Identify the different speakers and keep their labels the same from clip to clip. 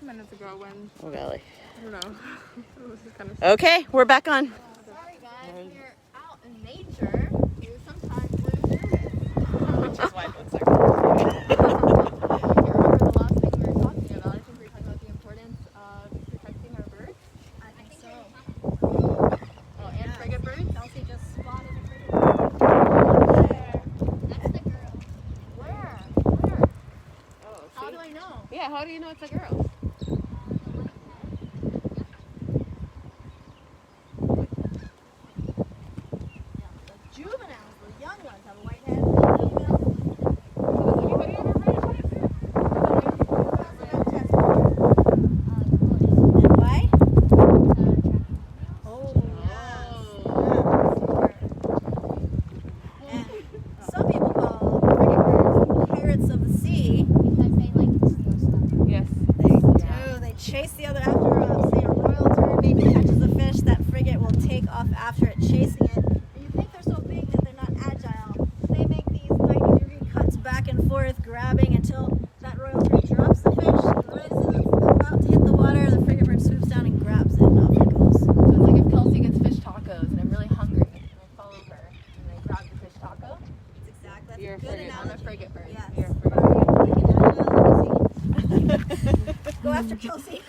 Speaker 1: minutes ago when,
Speaker 2: Oh, golly.
Speaker 1: I don't know. This is kind of
Speaker 2: Okay, we're back on.
Speaker 3: Sorry guys, when you're out in nature, you sometimes lose nervous.
Speaker 2: Which is why it looks like
Speaker 3: I remember the last thing we were talking about. I think we were talking about the importance of protecting our birds. I think so. Oh, and frigate birds? Kelcie just spotted a frigate bird. There. That's the girl. Where?
Speaker 2: Oh,
Speaker 3: How do I know?
Speaker 1: Yeah, how do you know it's a girl?
Speaker 3: Juveniles, the young ones, have a white head. Does anybody ever read about it? And why? Oh, yes. And some people call frigate birds pirates of the sea. Because they like to steal stuff.
Speaker 1: Yes.
Speaker 3: They do. They chase the other after, say, a royal tern maybe catches a fish. That frigate will take off after it, chasing it. And you think they're so big that they're not agile. They make these 90-degree cuts back and forth, grabbing until that royal tern drops the fish, rises, it's about to hit the water. The frigate bird swoops down and grabs it, and off it goes.
Speaker 1: So it's like if Kelcie gets fish tacos and I'm really hungry and I follow her and I grab the fish taco.
Speaker 3: That's exactly. That's
Speaker 1: You're
Speaker 3: a
Speaker 1: a
Speaker 3: good
Speaker 1: frigate. I'm a
Speaker 3: analogy.
Speaker 1: frigate bird.
Speaker 3: Yes.
Speaker 1: You're a frigate.
Speaker 3: Go after Kelcie.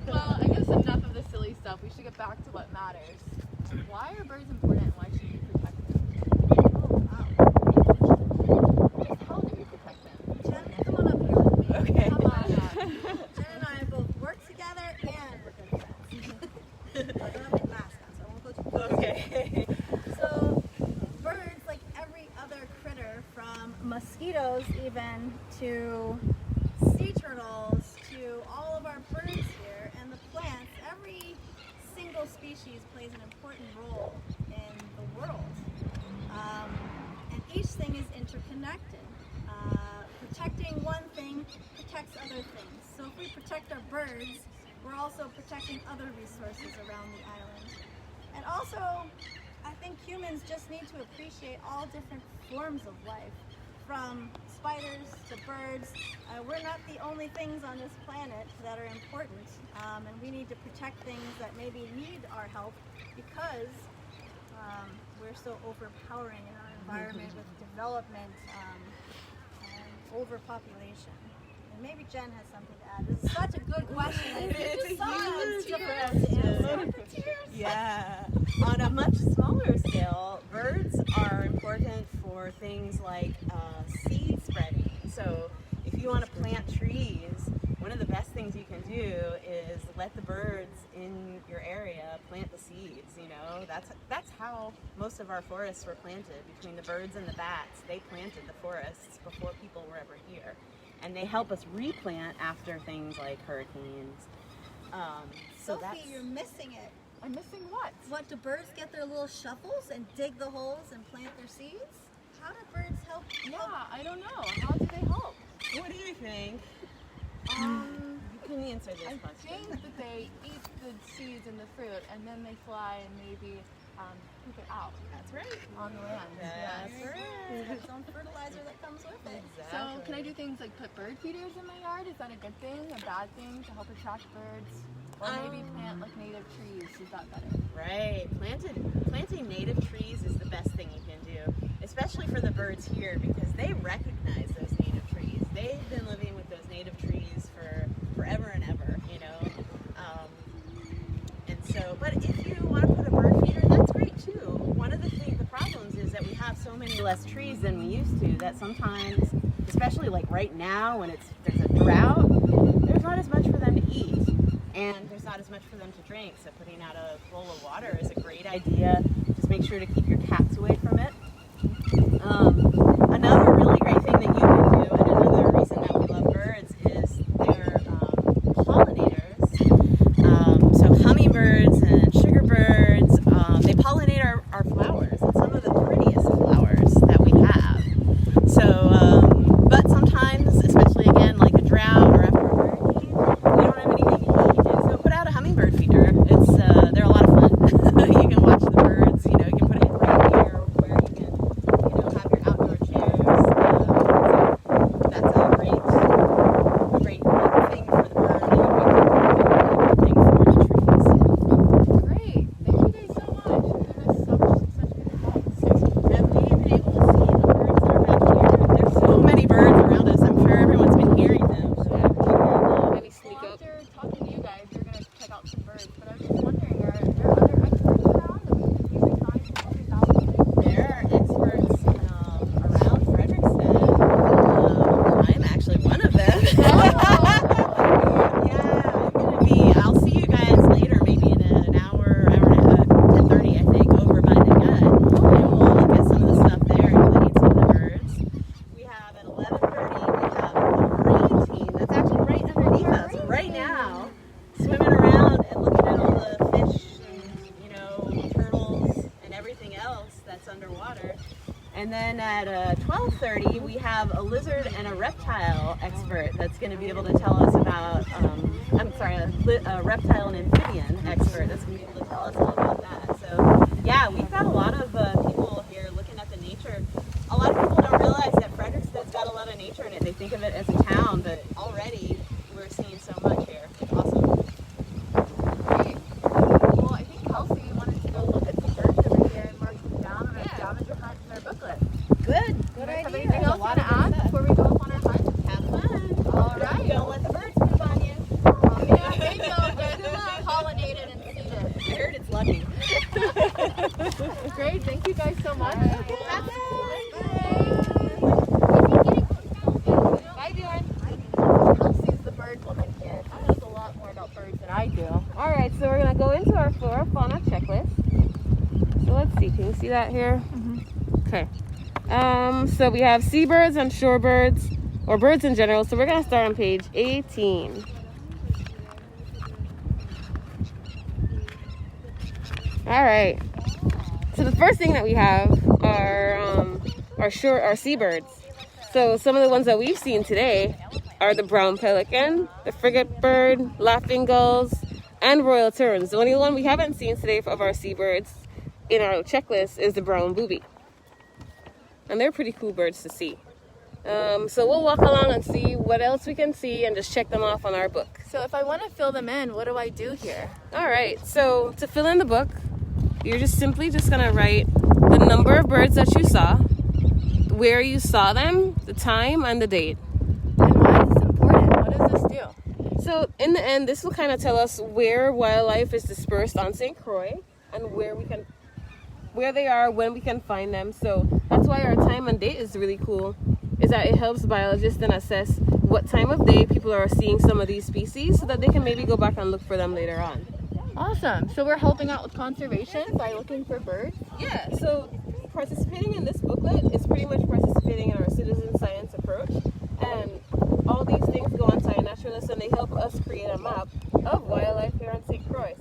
Speaker 1: Well, I guess enough of the silly stuff. We should get back to what matters. Why are birds important? Why should we protect them? Just how do we protect them?
Speaker 3: Jen, come on up here with me.
Speaker 2: Okay.
Speaker 3: Come on up. Jen and I both work together and we're good friends. I don't have a mask on, so I won't go too close.
Speaker 2: Okay.
Speaker 3: So, birds, like every other critter, from mosquitoes even to sea turtles to all of our birds here and the plants, every single species plays an important role in the world. And each thing is interconnected. Protecting one thing protects other things. So if we protect our birds, we're also protecting other resources around the island. And also, I think humans just need to appreciate all different forms of life, from spiders to birds. We're not the only things on this planet that are important, and we need to protect things that maybe need our help because we're so overpowering in our environment with development and overpopulation. And maybe Jen has something to add. This is such a good question.
Speaker 2: It's a huge
Speaker 3: question.
Speaker 2: Yeah. On a much smaller scale, birds are important for things like seed spreading. So if you want to plant trees, one of the best things you can do is let the birds in your area plant the seeds. You know, that's how most of our forests were planted, between the birds and the bats. They planted the forests before people were ever here. And they help us replant after things like hurricanes.
Speaker 3: Sophie, you're missing it.
Speaker 1: I'm missing what?
Speaker 3: What, do birds get their little shovels and dig the holes and plant their seeds? How do birds help?
Speaker 1: Yeah, I don't know. How do they help?
Speaker 2: What do you think? You can answer this
Speaker 1: I
Speaker 2: question.
Speaker 1: think that they eat the seeds and the fruit and then they fly and maybe poop it out.
Speaker 2: That's right.
Speaker 1: On the land.
Speaker 2: That's
Speaker 1: Yes.
Speaker 2: right.
Speaker 3: It's got its own fertilizer that comes with it.
Speaker 1: So can I do things like put bird feeders in my yard? Is that a good thing, a bad thing to help attract birds? Or maybe plant like native trees, is that better?
Speaker 2: Right. Planting native trees is the best thing you can do, especially for the birds here, because they recognize those native trees. They've been living with those native trees for forever and ever, you know. And so, but if you want to put a bird feeder, that's great too. One of the problems is that we have so many less trees than we used to, that sometimes, especially like right now when there's a drought, there's not as much for them to eat. And there's not as much for them to drink, so putting out a bowl of water is a great idea. Just make sure to keep your cats away from it. Another really great thing that you can do, and another reason that we love birds, is they're pollinators. So hummingbirds and sugarbirds, they pollinate our flowers, and some of the prettiest flowers that we have. So, but sometimes, especially again, like a drought or after a hurricane, we don't have anything to eat. And so put out a hummingbird feeder. They're a lot of fun. You can watch the birds, you can put it right here where you can, have your outdoor at 12:30, we have a lizard and a reptile expert that's going to be able to tell us about, a reptile and amphibian expert that's going to be able to tell us all about that. So, yeah, we've got a lot of people here looking at the nature. A lot of people don't realize that Frederikssted's got a lot of nature in it. They think of it as a town, but already we're seeing so much here. It's awesome.
Speaker 1: Great. Well, I think Kelcie wanted to go look at the birds over here and mark them down on our scavenger hunt in our booklet.
Speaker 3: Good
Speaker 1: Do you guys have
Speaker 3: idea.
Speaker 1: anything else you want to add before we go up on our hunt?
Speaker 2: Have fun.
Speaker 1: All right.
Speaker 2: Don't let the birds poop on you.
Speaker 1: Yeah, they go. They're pollinated and seeded.
Speaker 2: I heard it's lucky.
Speaker 1: Great. Thank you guys so much. Bye, Bjorn. Kelsie's the bird woman here. She knows a lot more about birds than I do.
Speaker 4: All right, so we're gonna go into our flora fauna checklist. So let's see, can you see that here? Okay. So we have seabirds and shorebirds, or birds in general. So we're gonna start on page 18. All right. So the first thing that we have are seabirds. So some of the ones that we've seen today are the brown pelican, the frigate bird, laughing gulls, and royal terns. The only one we haven't seen today of our seabirds in our checklist is the brown booby. And they're pretty cool birds to see. So we'll walk along and see what else we can see and just check them off on our book.
Speaker 1: So if I want to fill them in, what do I do here?
Speaker 4: All right, so to fill in the book, you're just simply gonna write the number of birds that you saw, where you saw them, the time, and the date.
Speaker 1: And why is this important? What does this do?
Speaker 4: So in the end, this will kind of tell us where wildlife is dispersed on St. Croix and where they are, when we can find them. So that's why our time and date is really cool, is that it helps biologists then assess what time of day people are seeing some of these species so that they can maybe go back and look for them later on.
Speaker 1: Awesome. So we're helping out with conservation by looking for birds?
Speaker 4: Yeah, so participating in this booklet is pretty much participating in our citizen science approach. And all these things go on Science Naturalist and they help us create a map of wildlife here on St. Croix.